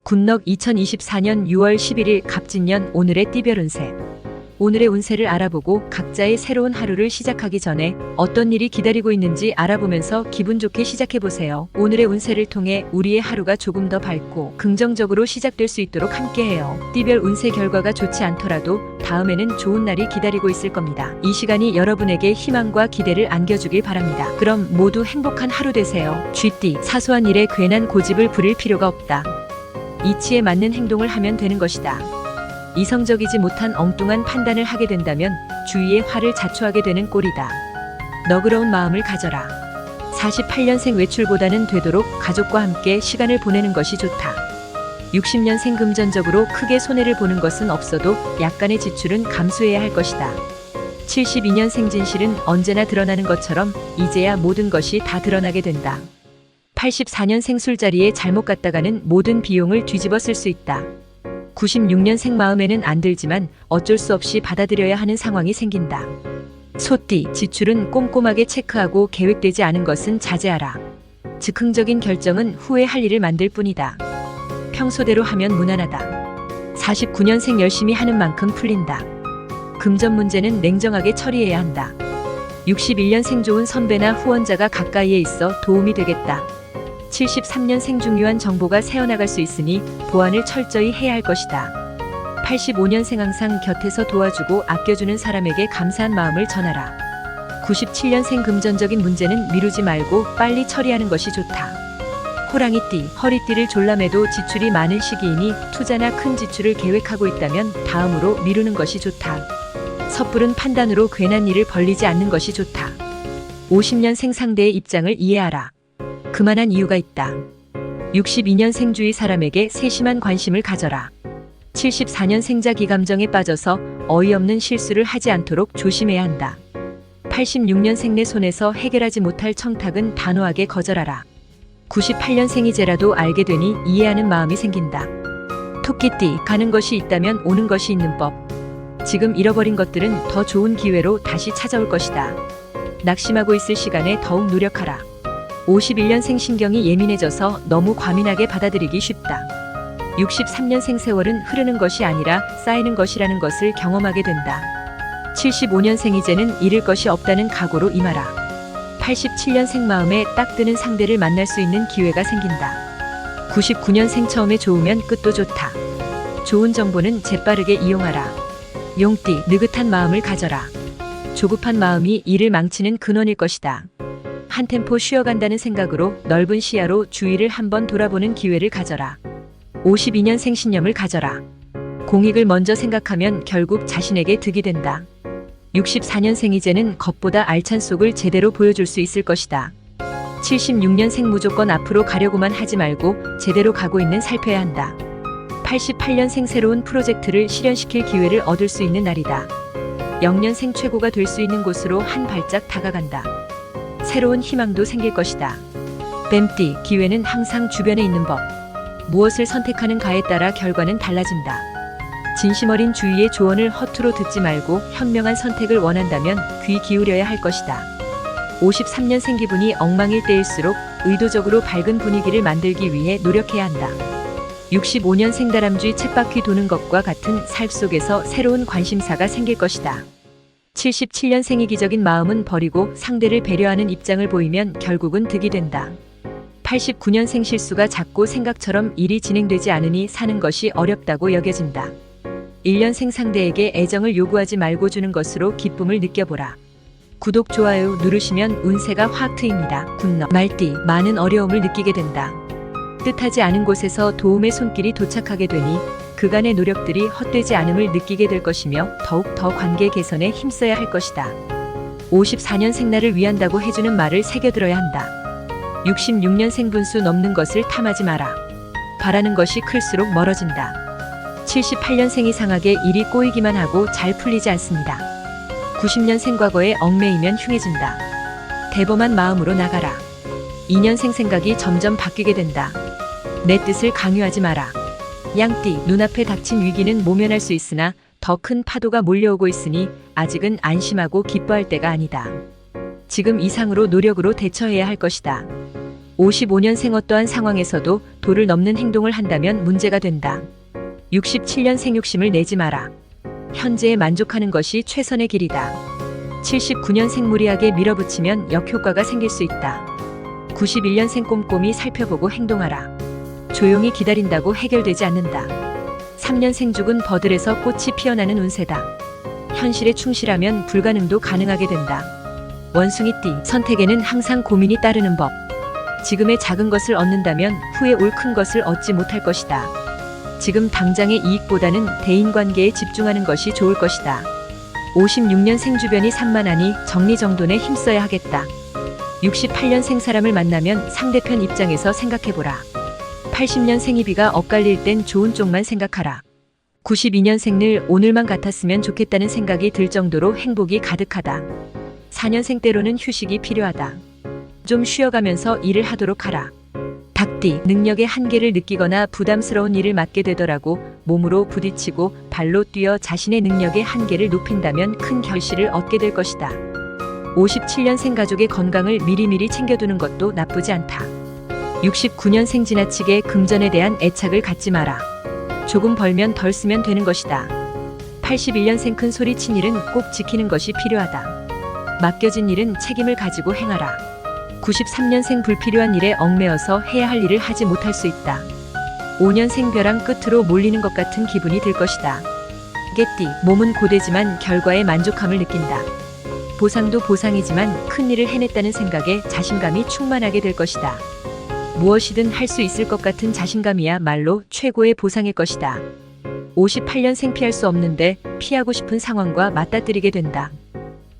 굿넉 2024년 6월 11일 갑진년 오늘의 띠별 운세. 오늘의 운세를 알아보고 각자의 새로운 하루를 시작하기 전에 어떤 일이 기다리고 있는지 알아보면서 기분 좋게 시작해보세요. 오늘의 운세를 통해 우리의 하루가 조금 더 밝고 긍정적으로 시작될 수 있도록 함께해요. 띠별 운세 결과가 좋지 않더라도 다음에는 좋은 날이 기다리고 있을 겁니다. 이 시간이 여러분에게 희망과 기대를 안겨주길 바랍니다. 그럼 모두 행복한 하루 되세요. 쥐띠, 사소한 일에 괜한 고집을 부릴 필요가 없다. 이치에 맞는 행동을 하면 되는 것이다. 이성적이지 못한 엉뚱한 판단을 하게 된다면 주위의 화를 자초하게 되는 꼴이다. 너그러운 마음을 가져라. 48년생 외출보다는 되도록 가족과 함께 시간을 보내는 것이 좋다. 60년생 금전적으로 크게 손해를 보는 것은 없어도 약간의 지출은 감수해야 할 것이다. 72년생 진실은 언제나 드러나는 것처럼 이제야 모든 것이 다 드러나게 된다. 84년생 술자리에 잘못 갔다가는 모든 비용을 뒤집어 쓸 수 있다. 96년생 마음에는 안 들지만 어쩔 수 없이 받아들여야 하는 상황이 생긴다. 소띠, 지출은 꼼꼼하게 체크하고 계획되지 않은 것은 자제하라. 즉흥적인 결정은 후에 할 일을 만들 뿐이다. 평소대로 하면 무난하다. 49년생 열심히 하는 만큼 풀린다. 금전 문제는 냉정하게 처리해야 한다. 61년생 좋은 선배나 후원자가 가까이에 있어 도움이 되겠다. 73년생 중요한 정보가 새어나갈 수 있으니 보안을 철저히 해야 할 것이다. 85년생 항상 곁에서 도와주고 아껴주는 사람에게 감사한 마음을 전하라. 97년생 금전적인 문제는 미루지 말고 빨리 처리하는 것이 좋다. 호랑이띠, 허리띠를 졸라매도 지출이 많은 시기이니 투자나 큰 지출을 계획하고 있다면 다음으로 미루는 것이 좋다. 섣부른 판단으로 괜한 일을 벌리지 않는 것이 좋다. 50년생 상대의 입장을 이해하라. 그만한 이유가 있다. 62년생 주위 사람에게 세심한 관심을 가져라. 74년생자 기감정에 빠져서 어이없는 실수를 하지 않도록 조심해야 한다. 86년생 내 손에서 해결하지 못할 청탁은 단호하게 거절하라. 98년생이제라도 알게 되니 이해하는 마음이 생긴다. 토끼띠, 가는 것이 있다면 오는 것이 있는 법. 지금 잃어버린 것들은 더 좋은 기회로 다시 찾아올 것이다. 낙심하고 있을 시간에 더욱 노력하라. 51년생 신경이 예민해져서 너무 과민하게 받아들이기 쉽다. 63년생 세월은 흐르는 것이 아니라 쌓이는 것이라는 것을 경험하게 된다. 75년생 이제는 잃을 것이 없다는 각오로 임하라. 87년생 마음에 딱 드는 상대를 만날 수 있는 기회가 생긴다. 99년생 처음에 좋으면 끝도 좋다. 좋은 정보는 재빠르게 이용하라. 용띠, 느긋한 마음을 가져라. 조급한 마음이 일을 망치는 근원일 것이다. 한 템포 쉬어간다는 생각으로 넓은 시야로 주위를 한번 돌아보는 기회를 가져라. 52년생 신념을 가져라. 공익을 먼저 생각하면 결국 자신에게 득이 된다. 64년생 이제는 겉보다 알찬 속을 제대로 보여줄 수 있을 것이다. 76년생 무조건 앞으로 가려고만 하지 말고 제대로 가고 있는 살펴야 한다. 88년생 새로운 프로젝트를 실현시킬 기회를 얻을 수 있는 날이다. 0년생 최고가 될 수 있는 곳으로 한 발짝 다가간다. 새로운 희망도 생길 것이다. 뱀띠, 기회는 항상 주변에 있는 법. 무엇을 선택하는가에 따라 결과는 달라진다. 진심 어린 주위의 조언을 허투루 듣지 말고 현명한 선택을 원한다면 귀 기울여야 할 것이다. 53년생 기분이 엉망일 때일수록 의도적으로 밝은 분위기를 만들기 위해 노력해야 한다. 65년생 다람쥐 쳇바퀴 도는 것과 같은 삶 속에서 새로운 관심사가 생길 것이다. 77년생 이기적인 마음은 버리고 상대를 배려하는 입장을 보이면 결국은 득이 된다. 89년생 실수가 작고 생각처럼 일이 진행되지 않으니 사는 것이 어렵다고 여겨진다. 1년생 상대에게 애정을 요구하지 말고 주는 것으로 기쁨을 느껴보라. 구독, 좋아요 누르시면 운세가 확 트입니다. 굿넉. 말띠, 많은 어려움을 느끼게 된다. 뜻하지 않은 곳에서 도움의 손길이 도착하게 되니 그간의 노력들이 헛되지 않음을 느끼게 될 것이며 더욱 더 관계 개선에 힘써야 할 것이다. 54년생 나를 위한다고 해주는 말을 새겨들어야 한다. 66년생 분수 넘는 것을 탐하지 마라. 바라는 것이 클수록 멀어진다. 78년생 이상하게 일이 꼬이기만 하고 잘 풀리지 않습니다. 90년생 과거에 얽매이면 흉해진다. 대범한 마음으로 나가라. 2년생 생각이 점점 바뀌게 된다. 내 뜻을 강요하지 마라. 양띠, 눈앞에 닥친 위기는 모면할 수 있으나 더 큰 파도가 몰려오고 있으니 아직은 안심하고 기뻐할 때가 아니다. 지금 이상으로 노력으로 대처해야 할 것이다. 55년생 어떠한 상황에서도 도를 넘는 행동을 한다면 문제가 된다. 67년생 욕심을 내지 마라. 현재에 만족하는 것이 최선의 길이다. 79년생 무리하게 밀어붙이면 역효과가 생길 수 있다. 91년생 꼼꼼히 살펴보고 행동하라. 조용히 기다린다고 해결되지 않는다. 3년생 죽은 버들에서 꽃이 피어나는 운세다. 현실에 충실하면 불가능도 가능하게 된다. 원숭이띠, 선택에는 항상 고민이 따르는 법. 지금의 작은 것을 얻는다면 후에 올 큰 것을 얻지 못할 것이다. 지금 당장의 이익보다는 대인관계에 집중하는 것이 좋을 것이다. 56년생 주변이 산만하니 정리정돈에 힘써야 하겠다. 68년생 사람을 만나면 상대편 입장에서 생각해보라. 80년생이 비가 엇갈릴 땐 좋은 쪽만 생각하라. 92년생 늘 오늘만 같았으면 좋겠다는 생각이 들 정도로 행복이 가득하다. 4년생 때로는 휴식이 필요하다. 좀 쉬어가면서 일을 하도록 하라. 닭띠, 능력의 한계를 느끼거나 부담스러운 일을 맡게 되더라도 몸으로 부딪히고 발로 뛰어 자신의 능력의 한계를 높인다면 큰 결실을 얻게 될 것이다. 57년생 가족의 건강을 미리미리 챙겨두는 것도 나쁘지 않다. 69년생 지나치게 금전에 대한 애착을 갖지 마라. 조금 벌면 덜 쓰면 되는 것이다. 81년생 큰 소리 친 일은 꼭 지키는 것이 필요하다. 맡겨진 일은 책임을 가지고 행하라. 93년생 불필요한 일에 얽매여서 해야 할 일을 하지 못할 수 있다. 5년생 벼랑 끝으로 몰리는 것 같은 기분이 들 것이다. 개띠, 몸은 고되지만 결과에 만족함을 느낀다. 보상도 보상이지만 큰 일을 해냈다는 생각에 자신감이 충만하게 될 것이다. 무엇이든 할 수 있을 것 같은 자신감이야말로 최고의 보상일 것이다. 58년생 피할 수 없는데 피하고 싶은 상황과 맞닥뜨리게 된다.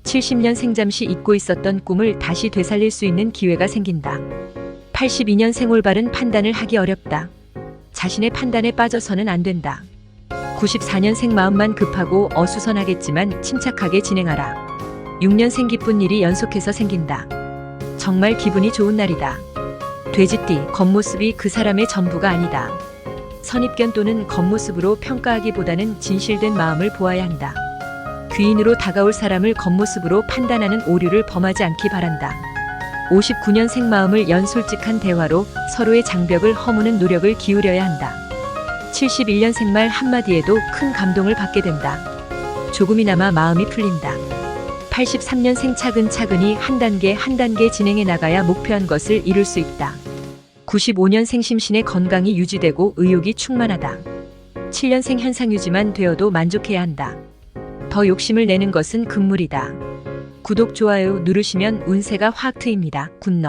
70년생 잠시 잊고 있었던 꿈을 다시 되살릴 수 있는 기회가 생긴다. 82년생 올바른 판단을 하기 어렵다. 자신의 판단에 빠져서는 안 된다. 94년생 마음만 급하고 어수선하겠지만 침착하게 진행하라. 6년생 기쁜 일이 연속해서 생긴다. 정말 기분이 좋은 날이다. 돼지띠, 겉모습이 그 사람의 전부가 아니다. 선입견 또는 겉모습으로 평가하기보다는 진실된 마음을 보아야 한다. 귀인으로 다가올 사람을 겉모습으로 판단하는 오류를 범하지 않기 바란다. 59년생 마음을 연 솔직한 대화로 서로의 장벽을 허무는 노력을 기울여야 한다. 71년생 말 한마디에도 큰 감동을 받게 된다. 조금이나마 마음이 풀린다. 83년생 차근차근히 한 단계 한 단계 진행해 나가야 목표한 것을 이룰 수 있다. 95년생 심신의 건강이 유지되고 의욕이 충만하다. 7년생 현상 유지만 되어도 만족해야 한다. 더 욕심을 내는 것은 금물이다. 구독, 좋아요 누르시면 운세가 확 트입니다. 굿너.